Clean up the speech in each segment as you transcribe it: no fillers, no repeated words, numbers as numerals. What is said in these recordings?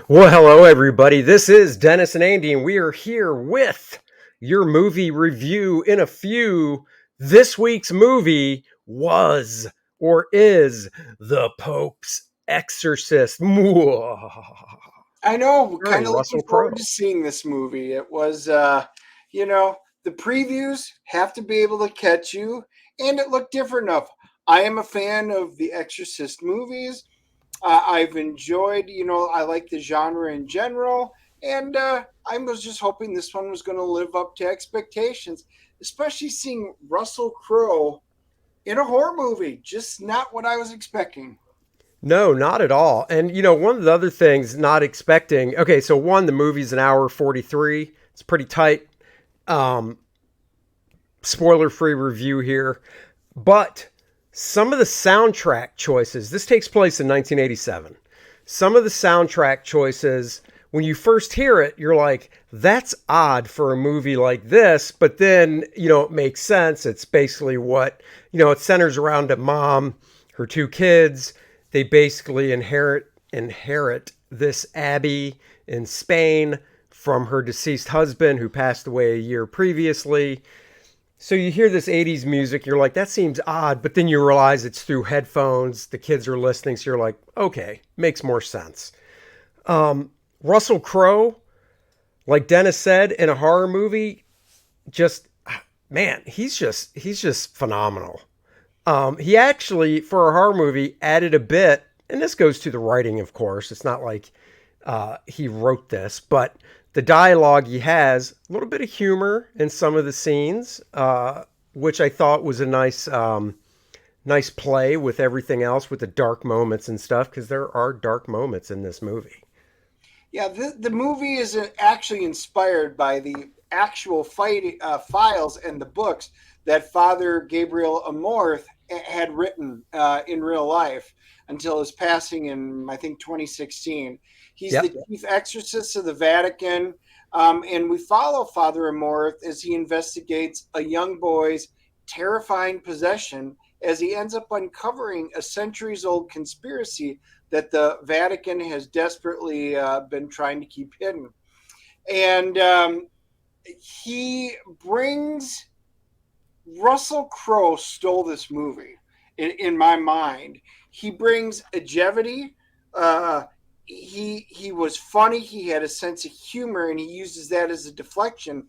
Well, hello, everybody. This is Dennis and Andy, and we are here with your movie review in a few. This week's movie was or is The Pope's Exorcist. I know, kind of Russell looking forward Crowe. to seeing this movie. It was, the previews have to be able to catch you, and it looked different enough. I am a fan of the Exorcist movies. I've enjoyed, I like the genre in general, and I was just hoping this one was going to live up to expectations, especially seeing Russell Crowe in a horror movie. Just not what I was expecting. No, not at all. And, one of the other things not expecting. Okay, so one, the movie's an hour 43. It's pretty tight. Spoiler-free review here. But some of the soundtrack choices, this takes place in 1987. Some of the soundtrack choices, when you first hear it, you're like, that's odd for a movie like this. But then, it makes sense. It's basically what, it centers around a mom, her two kids. They basically inherit this abbey in Spain from her deceased husband who passed away a year previously. So you hear this 80s music, you're like, that seems odd, but then you realize it's through headphones, the kids are listening, so you're like, okay, makes more sense. Russell Crowe, like Dennis said, in a horror movie, just, man, he's just phenomenal. He actually, for a horror movie, added a bit, and this goes to the writing, of course, it's not like he wrote this, but the dialogue he has, a little bit of humor in some of the scenes, which I thought was a nice play with everything else, with the dark moments and stuff, because there are dark moments in this movie. Yeah, the movie is actually inspired by the actual files and the books that Father Gabriele Amorth had written in real life until his passing in, I think, 2016. He's the chief exorcist of the Vatican, and we follow Father Amorth as he investigates a young boy's terrifying possession as he ends up uncovering a centuries-old conspiracy that the Vatican has desperately been trying to keep hidden. And Russell Crowe stole this movie in my mind. He brings longevity. He was funny. He had a sense of humor, and he uses that as a deflection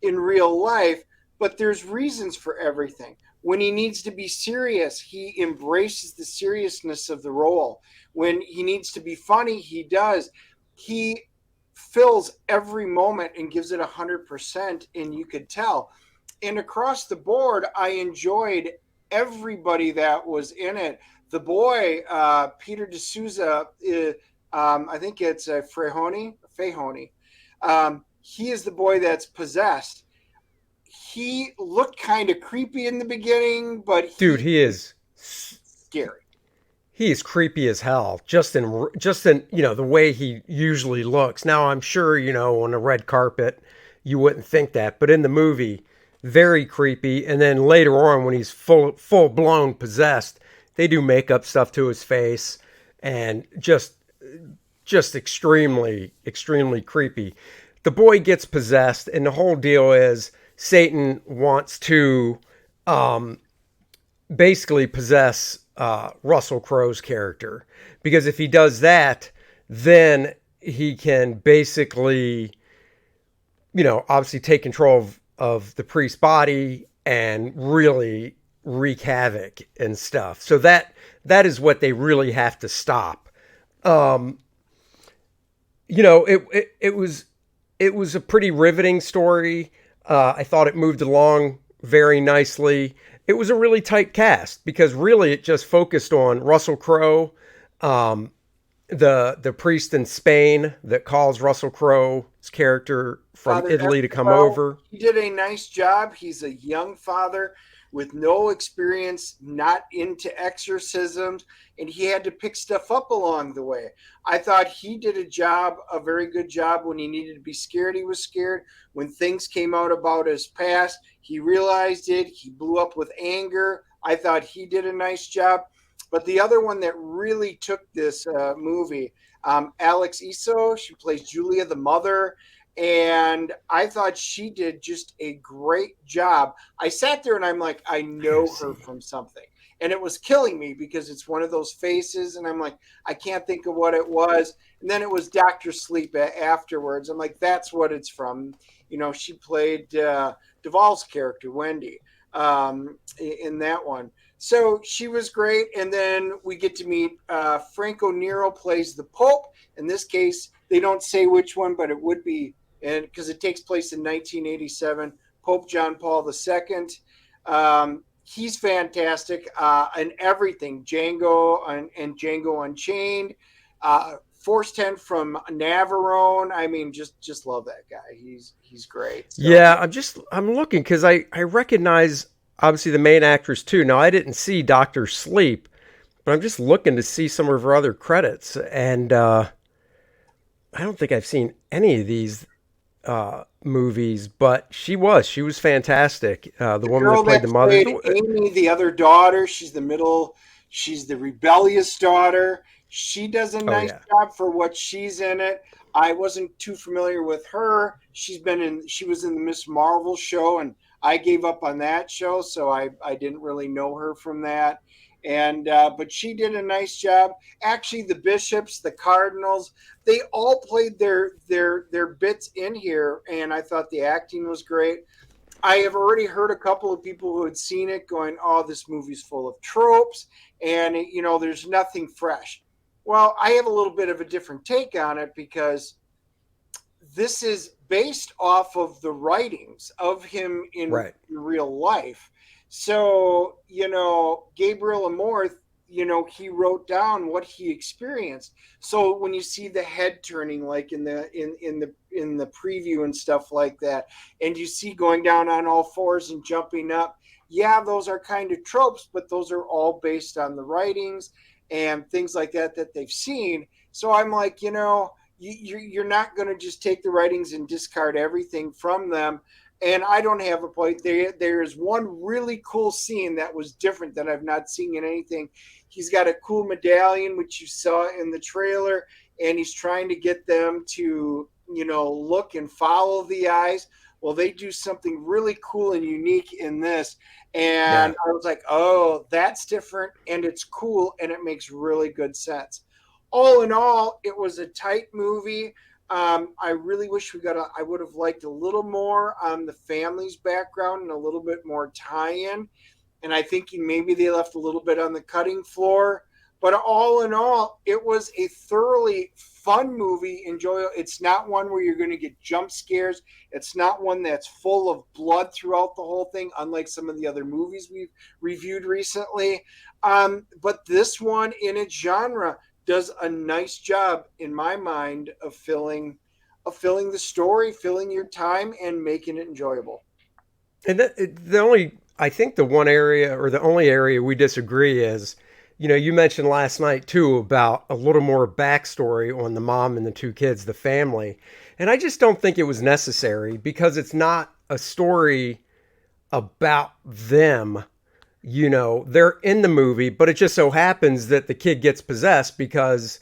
in real life. But there's reasons for everything. When he needs to be serious, he embraces the seriousness of the role. When he needs to be funny, he does. He fills every moment and gives it 100%, and you could tell. And across the board, I enjoyed everybody that was in it. The boy, Peter DeSouza, I think it's Fehoni. He is the boy that's possessed. He looked kind of creepy in the beginning, but he is scary. He is creepy as hell, just in the way he usually looks. Now, I'm sure, on a red carpet, you wouldn't think that, but in the movie, very creepy. And then later on, when he's full blown possessed, they do makeup stuff to his face, and just extremely, extremely creepy. The boy gets possessed, and the whole deal is Satan wants to basically possess Russell Crowe's character, because if he does that, then he can basically, obviously take control of the priest's body and really wreak havoc and stuff. So that is what they really have to stop. It was a pretty riveting story. I thought it moved along very nicely. It was a really tight cast, because really it just focused on Russell Crowe, the priest in Spain that calls Russell Crowe's character from Father Italy to come Gabriele, over. he did a nice job. He's a young father with no experience, not into exorcisms, and he had to pick stuff up along the way. I thought he did a very good job. When he needed to be scared, he was scared. When things came out about his past, he realized it. He blew up with anger. I thought he did a nice job. But the other one that really took this movie, Alex Essoe, she plays Julia, the mother, and I thought she did just a great job. I sat there and I'm like, I know her from something. And it was killing me because it's one of those faces, and I'm like, I can't think of what it was. And then it was Dr. Sleep afterwards. I'm like, that's what it's from. She played Duvall's character, Wendy, in that one. So she was great. And then we get to meet Franco. Nero plays the Pope. In this case, they don't say which one, but it would be, and because it takes place in 1987, Pope John Paul II. He's fantastic in everything. Django and Django Unchained, Force 10 from Navarone. I mean, just love that guy. He's great. So, Yeah, I'm looking because I recognize obviously the main actress too. Now I didn't see Doctor Sleep, but I'm just looking to see some of her other credits, and I don't think I've seen any of these movies. But she was fantastic. The the woman that girl played that the mother. played Amy, the other daughter, she's the middle. She's the rebellious daughter. She does a Oh nice yeah, job for what she's in it. I wasn't too familiar with her. She was in the Miss Marvel show, and I gave up on that show, so I didn't really know her from that. And but she did a nice job. Actually, the bishops, the cardinals, they all played their bits in here, and I thought the acting was great. I have already heard a couple of people who had seen it going, "Oh, this movie's full of tropes, and there's nothing fresh." Well, I have a little bit of a different take on it because this is based off of the writings of him in right. real life. So, Gabriel Amorth, he wrote down what he experienced. So when you see the head turning, like in the preview and stuff like that, and you see going down on all fours and jumping up, yeah, those are kind of tropes, but those are all based on the writings and things like that they've seen. So I'm like, you're not going to just take the writings and discard everything from them. And I don't have a point. There's one really cool scene that was different that I've not seen in anything. He's got a cool medallion, which you saw in the trailer, and he's trying to get them to, look and follow the eyes. Well, they do something really cool and unique in this. And Yeah. I was like, oh, that's different, and it's cool, and it makes really good sense. All in all, it was a tight movie. I really wish I would have liked a little more on the family's background and a little bit more tie-in. And I think maybe they left a little bit on the cutting floor. But all in all, it was a thoroughly fun movie. Enjoyable. It's not one where you're going to get jump scares. It's not one that's full of blood throughout the whole thing, unlike some of the other movies we've reviewed recently. But this one, in its genre, does a nice job, in my mind, of filling the story, filling your time, and making it enjoyable. And the only, I think the one area or the only area we disagree is, you mentioned last night too about a little more backstory on the mom and the two kids, the family. And I just don't think it was necessary because it's not a story about them. They're in the movie, but it just so happens that the kid gets possessed because,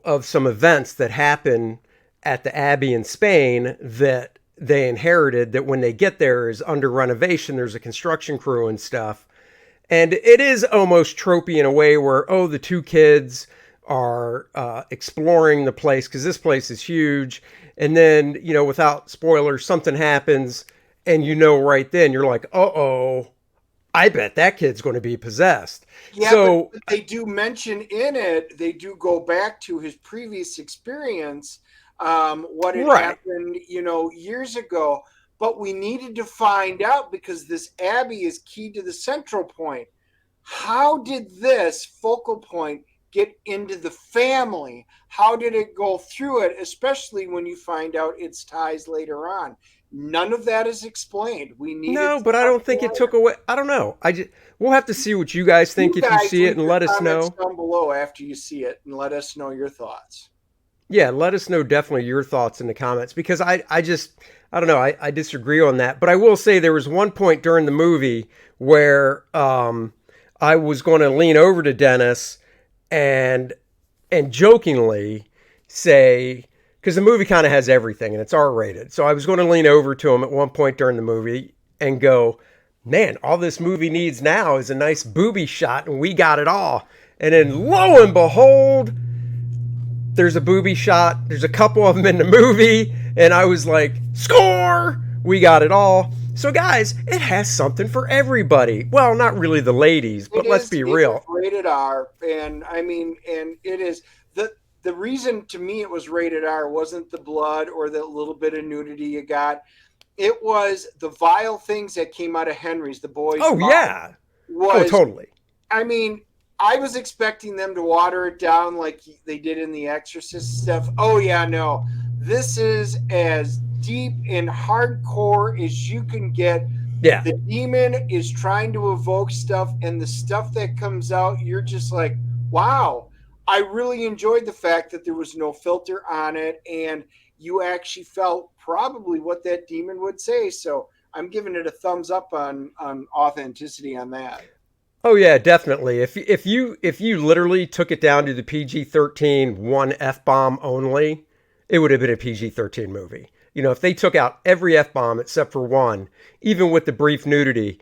of some events that happen at the Abbey in Spain that they inherited, that when they get there is under renovation. There's a construction crew and stuff. And it is almost tropey in a way where, oh, the two kids are exploring the place because this place is huge. And then, without spoilers, something happens and right then you're like, uh-oh, I bet that kid's going to be possessed. Yeah, So, but they do mention in it, they do go back to his previous experience, what had right. happened, years ago. But we needed to find out because this Abbey is key to the central point. How did this focal point get into the family? How did it go through it, especially when you find out its ties later on? None of that is explained. We needed No, but I don't something think it later. took away. I don't know. We'll have to see what you guys think You if you guys see it leave and your let us comments know. down below after you see it and let us know your thoughts. Yeah, let us know definitely your thoughts in the comments because I don't know, I disagree on that. But I will say there was one point during the movie where I was going to lean over to Dennis and jokingly say, because the movie kind of has everything and it's R rated. So I was going to lean over to him at one point during the movie and go, man, all this movie needs now is a nice booby shot and we got it all. And then lo and behold, there's a booby shot. There's a couple of them in the movie. And I was like, score! We got it all. So, guys, it has something for everybody. Well, not really the ladies, but let's be It is real. rated R, and I mean, and it is the reason to me it was rated R wasn't the blood or the little bit of nudity you got. It was the vile things that came out of Henry's, the boy's Oh, mouth. yeah. Oh, Was totally. I mean, I was expecting them to water it down like they did in the Exorcist stuff. Oh yeah, no. This is as deep and hardcore as you can get. Yeah. The demon is trying to evoke stuff, and the stuff that comes out, you're just like, wow. I really enjoyed the fact that there was no filter on it, and you actually felt probably what that demon would say. So I'm giving it a thumbs up on authenticity on that. Oh yeah, definitely. If you literally took it down to the PG-13 one F-bomb only, it would have been a PG-13 movie. You know, if they took out every F-bomb except for one, even with the brief nudity,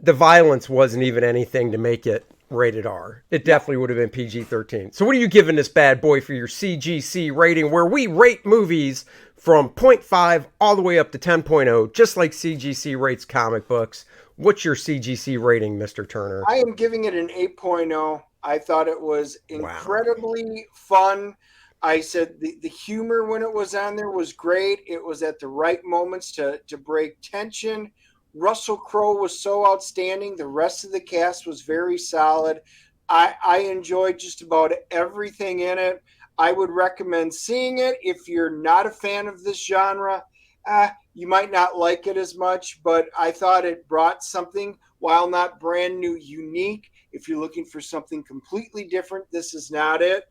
the violence wasn't even anything to make it rated R. It definitely would have been PG-13. So what are you giving this bad boy for your CGC rating, where we rate movies from 0.5 all the way up to 10.0, just like CGC rates comic books? What's your CGC rating, Mr. Turner? I am giving it an 8.0. I thought it was Wow. incredibly fun. I said the humor when it was on there was great. It was at the right moments to break tension. Russell Crowe was so outstanding. The rest of the cast was very solid. I enjoyed just about everything in it. I would recommend seeing it if you're not a fan of this genre. You might not like it as much, but I thought it brought something, while not brand new, unique. If you're looking for something completely different, this is not it.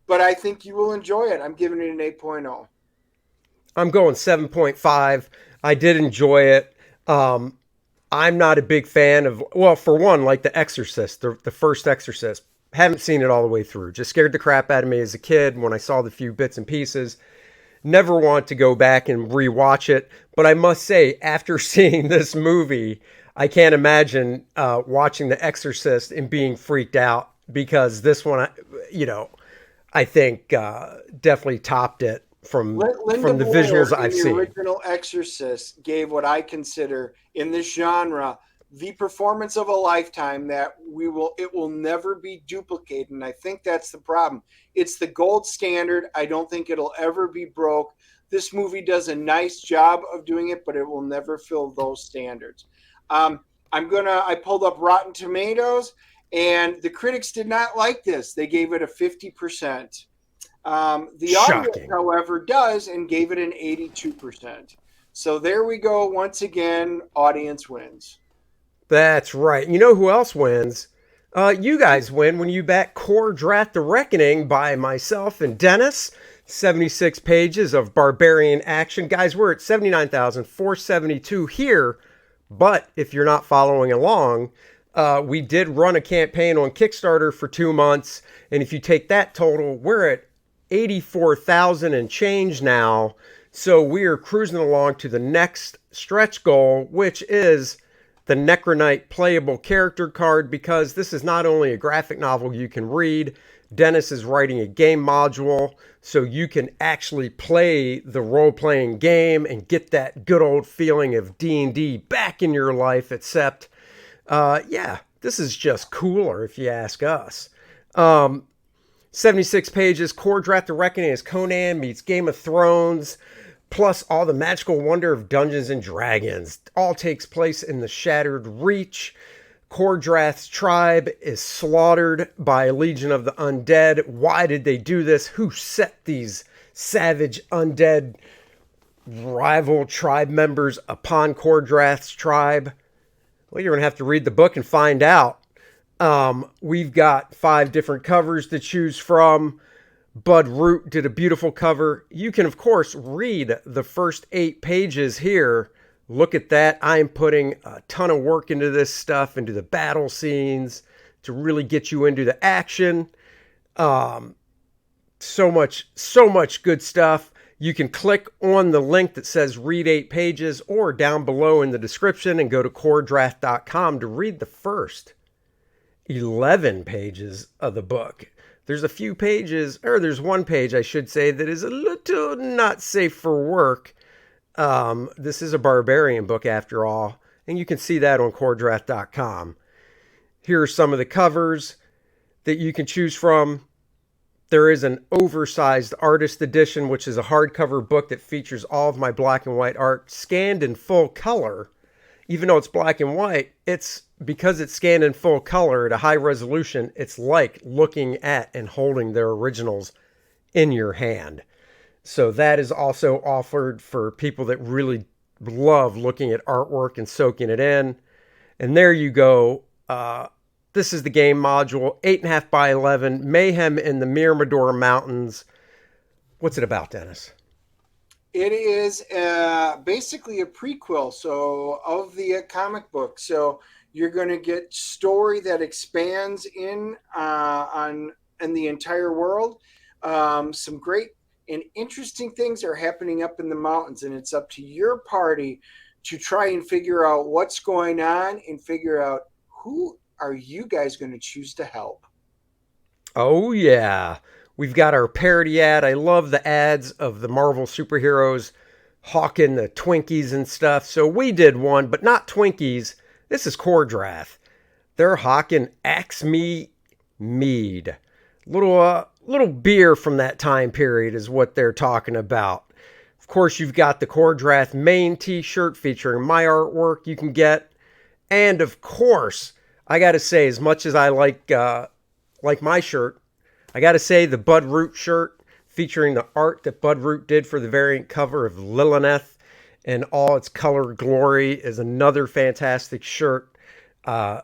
But I think you will enjoy it. I'm giving it an 8.0. I'm going 7.5. I did enjoy it. I'm not a big fan of, well, for one, like The Exorcist, the first Exorcist. Haven't seen it all the way through. Just scared the crap out of me as a kid when I saw the few bits and pieces. Never want to go back and rewatch it. But I must say, after seeing this movie, I can't imagine watching The Exorcist and being freaked out, because this one, you know, I think definitely topped it Linda from the Blair visuals in I've the seen. original Exorcist gave what I consider in this genre the performance of a lifetime that it will never be duplicated. And I think that's the problem. It's the gold standard. I don't think it'll ever be broke. This movie does a nice job of doing it, but it will never fill those standards. Um, I pulled up Rotten Tomatoes, and the critics did not like this. They gave it a 50%. The audience, Shocking. however, does, and gave it an 82%. So there we go. Once again, audience wins. That's right. You know who else wins? You guys win when you back Kor-Drath the Reckoning by myself and Dennis. 76 pages of barbarian action. Guys, we're at 79,472 here. But if you're not following along, we did run a campaign on Kickstarter for 2 months. And if you take that total, we're at 84,000 and change now. So we are cruising along to the next stretch goal, which is the Necronite playable character card, because this is not only a graphic novel you can read, Dennis is writing a game module so you can actually play the role-playing game and get that good old feeling of D&D back in your life, except, yeah, this is just cooler if you ask us. 76 pages, Kor-Drath the Reckoning is Conan meets Game of Thrones, plus all the magical wonder of Dungeons and Dragons. All takes place in the Shattered Reach. Kor-Drath's tribe is slaughtered by a legion of the undead. Why did they do this? Who set these savage undead rival tribe members upon Kor-Drath's tribe? Well, you're going to have to read the book and find out. We've got 5 different covers to choose from. Bud Root did a beautiful cover. You can, of course, read the first 8 pages here. Look at that. I am putting a ton of work into this stuff, into the battle scenes, to really get you into the action. So much good stuff. You can click on the link that says read 8 pages or down below in the description and go to Kor-Drath.com to read the first 11 pages of the book. There's a few pages, or there's one page, I should say, that is a little not safe for work. This is a barbarian book after all, and you can see that on Kor-Drath.com. Here are some of the covers that you can choose from. There is an oversized artist edition, which is a hardcover book that features all of my black and white art scanned in full color. Even though it's black and white, because it's scanned in full color at a high resolution, it's like looking at and holding their originals in your hand. So that is also offered for people that really love looking at artwork and soaking it in. And there you go. This is the game module, 8.5 by 11, Mayhem in the Miramidor Mountains. What's it about, Dennis? It is basically a prequel, of the comic book. So you're going to get story that expands in the entire world. Some great and interesting things are happening up in the mountains, and it's up to your party to try and figure out what's going on and figure out who are you guys going to choose to help. Oh, yeah. We've got our parody ad. I love the ads of the Marvel superheroes hawking the Twinkies and stuff. So we did one, but not Twinkies. This is Kor-Drath. They're hawking Axe Me Mead. Little beer from that time period is what they're talking about. Of course, you've got the Kor-Drath main t-shirt featuring my artwork you can get. And of course, I got to say, as much as I like my shirt, I got to say the Bud Root shirt featuring the art that Bud Root did for the variant cover of Lilith in all its color glory is another fantastic shirt.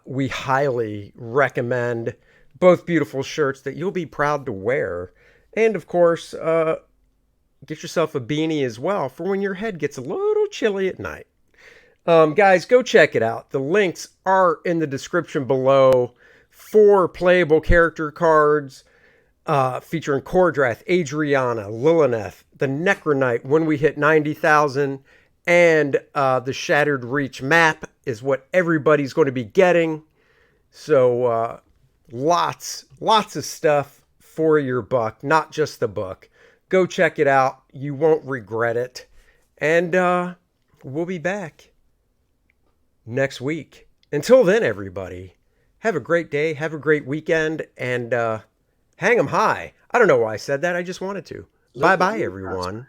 We highly recommend both beautiful shirts that you'll be proud to wear. And of course, get yourself a beanie as well for when your head gets a little chilly at night. Guys, go check it out. The links are in the description below. 4 playable character cards featuring Kor-Drath, Adriana, Lilith, the Necronite when we hit 90,000, and the Shattered Reach map is what everybody's going to be getting. So lots of stuff for your buck, not just the book. Go check it out. You won't regret it. And we'll be back next week. Until then, everybody, have a great day, have a great weekend, and hang 'em high. I don't know why I said that. I just wanted to. Bye-bye, everyone.